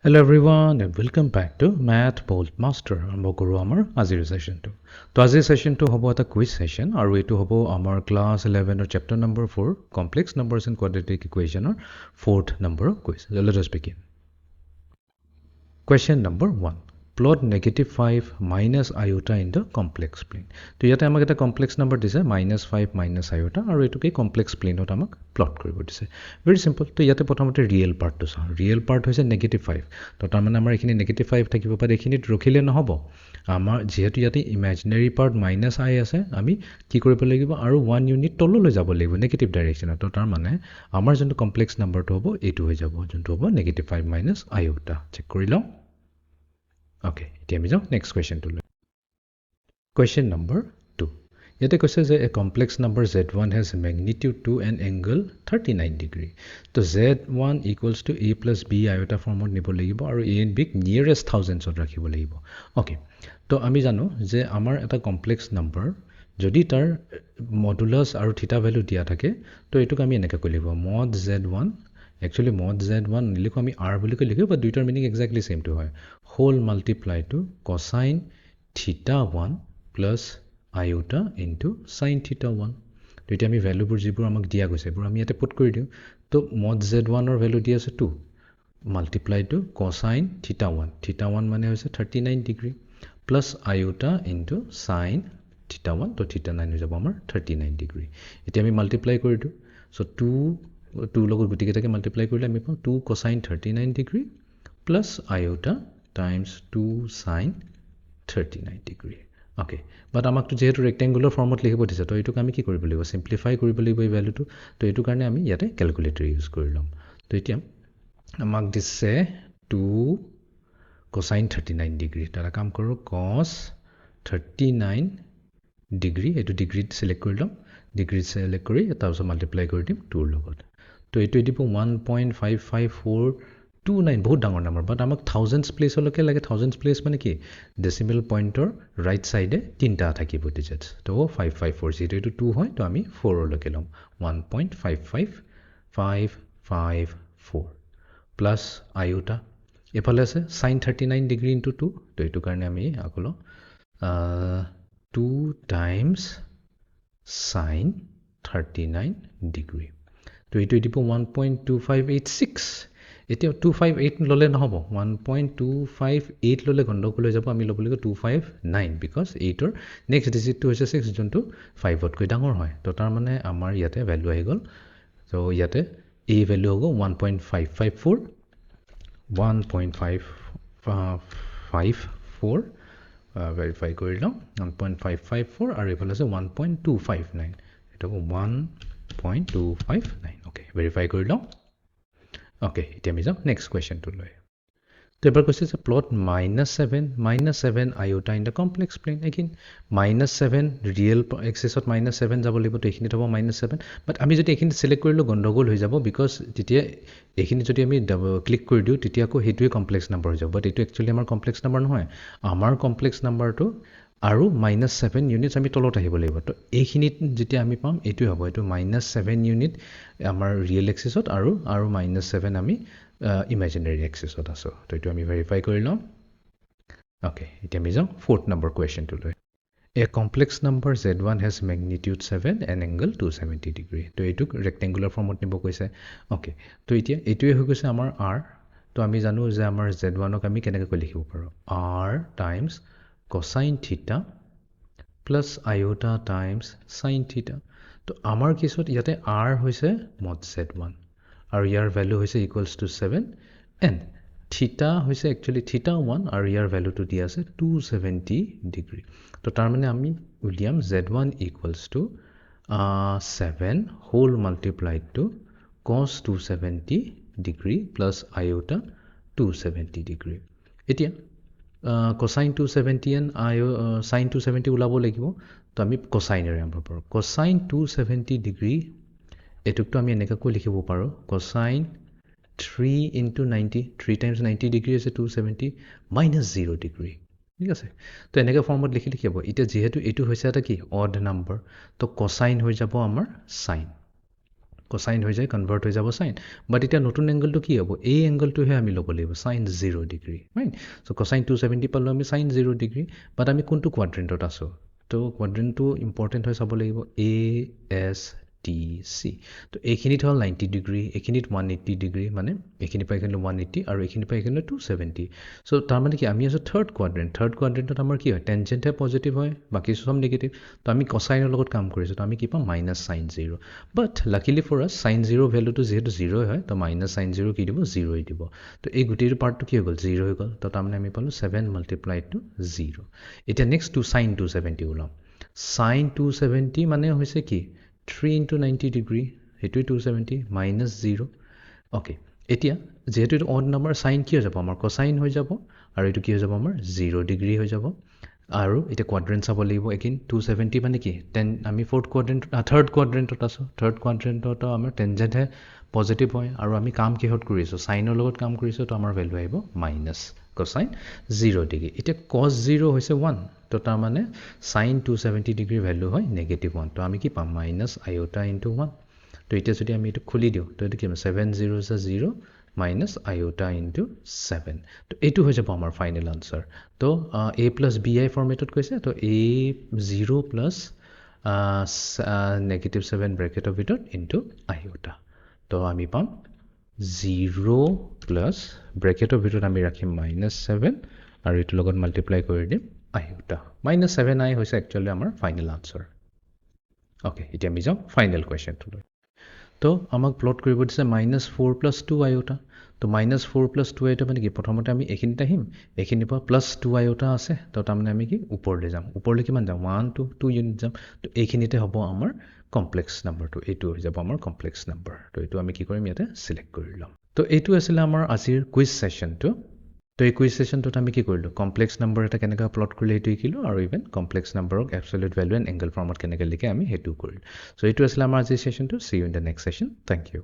Hello everyone and welcome back to Math Bold Master. আৰম্ভ কৰোঁ আমাৰ আজিৰ ছেশ্যনটো। তো আজিৰ ছেশ্যনটো হ'ব এটা কুইজ ছেশ্যন আৰু এইটো হ'ব আমাৰ ক্লাছ 11ৰ chapter number 4 complex numbers and quadratic ইকুৱেশ্যনৰ 4th নম্বৰৰ quiz. Let us begin. Question number 1. Plot -5 minus iota in the complex plane. তো ইয়াতে আমাক এটা কমপ্লেক্স নাম্বাৰ দিছে -5 minus iota আৰু এইটোকে কমপ্লেক্স প্লেনত আমাক প্লট কৰিব দিছে। Very simple. তো ইয়াতে প্ৰথমতে ৰিয়েল পাৰ্টটো চাওঁ। ৰিয়েল পাৰ্ট হৈছে -5। তো তাৰমানে আমাৰ এইখিনি -5 থাকিব পাৰে, এইখিনিত ৰখিলে নহ'ব। আমাৰ যিহেতু ইয়াতে ইমেজিনেৰী পাৰ্ট -i আছে, আমি কি কৰিব লাগিব আৰু 1 ইউনিট তললৈ যাব লাগিব নেগেটিভ ডাইৰেকশ্যনত। তো তাৰমানে আমাৰ যোনটো কমপ্লেক্স নাম্বাৰটো হ'ব এইটো হৈ যাব, যোনটো হ'ব -5 minus iota। চেক কৰি লওঁ। অ'কে, এতিয়া আমি যাওঁ নেক্সট কুৱেশ্যনটোলৈ। Question number 2। ইয়াতে কৈছে যে a complex number Z1 has magnitude 2 and angle 39 degree. তো Z1 equals to A plus B iota ফৰ্মত নিব লাগিব আৰু A এণ্ড বিক নিয়েৰেষ্ট থাউজেণ্ডছত ৰাখিব লাগিব। অ'কে, তো আমি জানো যে আমাৰ এটা কমপ্লেক্স নাম্বাৰ যদি তাৰ মডুলাছ আৰু থিটা ভেলু দিয়া থাকে, তো এইটোক আমি এনেকৈ কৈ লাগিব mod Z1। Actually mod Z1 নিলিখোঁ, আমি R বুলি কৈ লিখোঁ, বাট দুইটাৰ মিনিং একজেক্টলি ছেমটো হয়। হোল মাল্টিপ্লাই টু কচাইন থিটা 1 প্লাছ আয়োটা ইনটু চাইন থিটা 1। তো এতিয়া আমি ভেলুবোৰ যিবোৰ আমাক দিয়া গৈছে এইবোৰ আমি ইয়াতে পুট কৰি দিওঁ। তো মড Z1ৰ ভেলু দি আছে 2 মাল্টিপ্লাই টু কচাইন থিটা 1। থিটা 1 মানে হৈছে 39 degree plus iota into sign থিটা 1। তো থিটা 9 হৈ যাব আমাৰ 39 ডিগ্ৰী। এতিয়া আমি মাল্টিপ্লাই কৰি দিওঁ। চ' 2 লগত গোটেইকেইটাকে মাল্টিপ্লাই কৰিলে আমি পাওঁ 2 cosine 39 degree plus iota times 2 sine 39 degree. Okay, but আমাকতো যিহেতু ৰেক্টেংগুলাৰ ফৰ্মত লিখিব দিছে, তো এইটোক আমি কি কৰিব লাগিব, চিম্প্লিফাই কৰিব লাগিব এই ভেলুটো। তো এইটো কাৰণে আমি ইয়াতে কেলকুলেটৰ ইউজ কৰি ল'ম। তো এতিয়া আমাক দিছে 2 কচাইন 39 ডিগ্ৰী। এটা কাম কৰোঁ, কছ 39 ডিগ্ৰী, এইটো ডিগ্ৰীত চিলেক্ট কৰি ল'ম। ডিগ্ৰীত চিলেক্ট কৰি তাৰপিছত মাল্টিপ্লাই কৰি দিম 2ৰ লগত। তো এইটো দিব 1.55429, বহুত ডাঙৰ নাম্বাৰ, বাট আমাক থাউজেণ্ডছ প্লেচলৈকে লাগে। থাউজেণ্ডছ প্লেচ মানে কি, ডেচিমেল পইণ্টৰ ৰাইট ছাইডে 3টা থাকিব ডিজিটছ। তো 554, যিহেতু এইটো 2 হয়, তো আমি 4লৈকে ল'ম 1.55554 প্লাছ আয়োটা। এইফালে আছে চাইন 39 ডিগ্ৰী ইনটু 2। তো এইটো কাৰণে আমি আকৌ লওঁ 2 টাইমছ চাইন 39 ডিগ্ৰী। তো এইটো দিব 1.2586। এতিয়া 258 ল'লে নহ'ব, 1.258 ল'লে গণ্ডগোল হৈ যাব। আমি ল'ব লাগিব 259, বিকজ 8ৰ নেক্সট ডিজিটটো হৈছে 6, যোনটো 5তকৈ ডাঙৰ হয়। তো তাৰমানে আমাৰ ইয়াতে ভেলু আহি গ'ল। ত' ইয়াতে এই ভেলু হ'ব 1.554, 1.554 ভেৰিফাই কৰি লওঁ 1.554, আৰু এইফালে আছে 1.259, এইটো হ'ব 1.259। অ'কে, ভেৰিফাই কৰি লওঁ। অ'কে, এতিয়া আমি যাওঁ নেক্সট কুৱেশ্যনটোলৈ। তো এবাৰ কৈছে যে plot -7 iota in the complex plane. Again -7 real এক্সিছত -7 যাব লাগিব, তো এইখিনিত হ'ব -7। বাট আমি যদি এইখিনি চিলেক্ট কৰিলোঁ গণ্ডগোল হৈ যাব, বিকজ তেতিয়া এইখিনি যদি আমি ক্লিক কৰি দিওঁ তেতিয়া আকৌ সেইটোৱে কমপ্লেক্স নাম্বাৰ হৈ যাব। বাট এইটো একচুৱেলি আমাৰ কমপ্লেক্স নাম্বাৰ নহয়। আমাৰ কমপ্লেক্স নাম্বাৰটো আৰু -7 ইউনিটছ আমি তলত আহিব লাগিব। তো এইখিনিত যেতিয়া আমি পাম এইটোৱে হ'ব, এইটো -7 ইউনিট আমাৰ ৰিয়েল এক্সিছত আৰু -7 আমি ইমেজিনেৰী এক্সিছত আছোঁ। তো এইটো আমি ভেৰিফাই কৰি লওঁ। অ'কে, এতিয়া আমি যাওঁ 4th নম্বৰ কুৱেশ্যনটোলৈ। A complex number Z1 has magnitude 7 and angle 270 degree. তো এইটোক ৰেক্টেংগুলাৰ ফৰ্মত নিব কৈছে। অ'কে, তো এতিয়া এইটোৱে হৈ গৈছে আমাৰ R। তো আমি জানো যে আমাৰ Z1ক আমি কেনেকৈ লিখিব পাৰোঁ, R টাইমছ কচাইন থিটা প্লাছ আয়োটা টাইমছ চাইন থিটা। তো আমাৰ কেছত ইয়াতে R হৈছে মড Z1 আৰু ইয়াৰ ভেলু হৈছে ইকুৱেলছ টু 7, এণ্ড থিটা হৈছে একচুৱেলি থিটা 1 আৰু ইয়াৰ ভেলুটো দিয়া আছে 270 ডিগ্ৰী। তো তাৰমানে আমি উলিয়াম Z1 equals to 7 whole multiplied to cos 270 degree plus iota 270 degree. এতিয়া কচাইন 270 এণ্ড চাইন 270 ওলাব লাগিব। তো আমি কচাইনেৰে আৰম্ভ কৰোঁ। কচাইন 270 ডিগ্ৰী এইটোকতো আমি এনেকুৱাকৈ লিখিব পাৰোঁ, কচাইন 3 ইনটু 90, 3 টাইমছ 90 ডিগ্ৰী আছে 270 -0 ডিগ্ৰী। ঠিক আছে, তো এনেকৈ ফৰ্মত লিখি লিখি হ'ব। এতিয়া যিহেতু এইটো হৈছে এটা কি অড নাম্বাৰ, তো কচাইন হৈ যাব আমাৰ চাইন। কোসাইন হৈ যায় কনভাৰ্ট হৈ যাব সাইন বাট এতিয়া নতুন এংগলটো কি হ'ব এই এংগলটোহে আমি ল'ব লাগিব sine 0 degree right so cosine 270 পালো আমি সাইন 0 ডিগ্ৰী বাট আমি কোনটো কোৱাড্ৰেণ্টত আছো তো কোৱাড্ৰেণ্টটো ইম্পৰ্টেণ্ট হৈ চাব লাগিব এ এছ টি চি তো এইখিনিত হ'ল 90 ডিগ্ৰী এইখিনিত 180 ডিগ্ৰী মানে এইখিনি পাই গ'লো 180 আৰু এইখিনি পাই গ'লো 270 সো তাৰ মানে কি আমি আছো থাৰ্ড কোৱাড্ৰেণ্টত আমাৰ কি হয় টেনজেণ্টহে পজিটিভ হয় বাকী সব নিগেটিভ তো আমি কোসাইনৰ লগত কাম কৰিছোঁ তো আমি কি পাম minus sine 0 but luckily for us sine 0 ভেলুটো যিহেতু 0 হয় তো মাইনাছ সাইন 0 কি দিব 0 দিব তো এই গোটেইটো পাৰ্টটো কি হৈ গ'ল 0 হৈ গ'ল তো তাৰমানে আমি পালোঁ 7 মাল্টিপ্লাই টু 0 এতিয়া নেক্সট টু সাইন 270 ওলাম সাইন 270 মানে হৈছে কি 3 into 90 ডিগ্ৰী সেইটোৱে 270 মাইনাছ 0 অ'কে এতিয়া যিহেতু এইটো অড নাম্বাৰ সাইন কি হৈ যাব আমাৰ কোসাইন হৈ যাব আৰু এইটো কি হৈ যাব আমাৰ 0 ডিগ্ৰী হৈ যাব আৰু এতিয়া কোৱাড্ৰেণ্ট চাব লাগিব এগেইন 270 মানে কি আমি থাৰ্ড কোৱাড্ৰেণ্টত আছোঁ থাৰ্ড কোৱাড্ৰেণ্টত আমাৰ টেনজেণ্টহে পজিটিভ হয় আৰু আমি কাম কিহত কৰিছোঁ সাইনৰ লগত কাম কৰিছোঁ তো আমাৰ ভেলু আহিব মাইনাছ কোসাইন 0 ডিগ্ৰী এতিয়া কছ 0 হৈছে 1 তো তাৰমানে সাইন 270 ডিগ্ৰী ভেলু হয় নেগেটিভ 1 তো আমি কি পাম মাইনাছ আয়োটা ইনটু 1 তো এতিয়া যদি আমি এইটো খুলি দিওঁ তো এইটো কি হ'ব 7 0 is 0 মাইনাছ আয়োটা ইনটু 7 তো এইটো হৈ যাব আমাৰ ফাইনেল আনচাৰ তো a প্লাছ বি আই ফৰ্মেটত কৈছে তো a 0 প্লাছ নেগেটিভ 7 ব্ৰেকেটৰ ভিতৰত ইনটু আয়োটা তো আমি পাম 0 প্লাছ ব্ৰেকেটৰ ভিতৰত আমি ৰাখিম মাইনাছ 7 আৰু এইটোৰ লগত মাল্টিপ্লাই কৰি দিম আয়োটা মাইনাছ 7i হৈছে একচুৱেলি আমাৰ ফাইনেল আনচাৰ অ'কে এতিয়া আমি যাওঁ ফাইনেল কুৱেশ্যনটোলৈ তো আমাক প্লট কৰিব দিছে মাইনাছ 4 প্লাছ 2 আয়োটা তো মাইনাছ 4 প্লাছ 2 আয়োটা মানে কি প্ৰথমতে আমি এইখিনিত আহিম এইখিনিৰ পৰা প্লাছ 2 আয়োটা আছে তো তাৰমানে আমি কি ওপৰলৈ যাম ওপৰলৈ কিমান যাম 1 to 2 ইউনিট যাম তো এইখিনিতে হ'ব আমাৰ কমপ্লেক্স নাম্বাৰটো এইটো হৈ যাব আমাৰ কমপ্লেক্স নাম্বাৰ তো এইটো আমি কি কৰিম ইয়াতে চিলেক্ট কৰি ল'ম তো এইটো আছিলে আমাৰ আজিৰ কুইজ ছেশ্যনটো তো এই কুইজ ছেশ্যনটোত আমি কি কৰিলোঁ কমপ্লেক্স নাম্বাৰ এটা কেনেকৈ প্লট কৰিলে সেইটো শিকিলোঁ আৰু ইভেন কমপ্লেক্স নাম্বাৰক এবছলিউট ভেলু এণ্ড এংগল ফৰ্মত কেনেকৈ লিখে আমি সেইটোও কৰিলোঁ চ' এইটো আছিলে আমাৰ আজিৰ ছেশ্যনটো see you in the next session thank U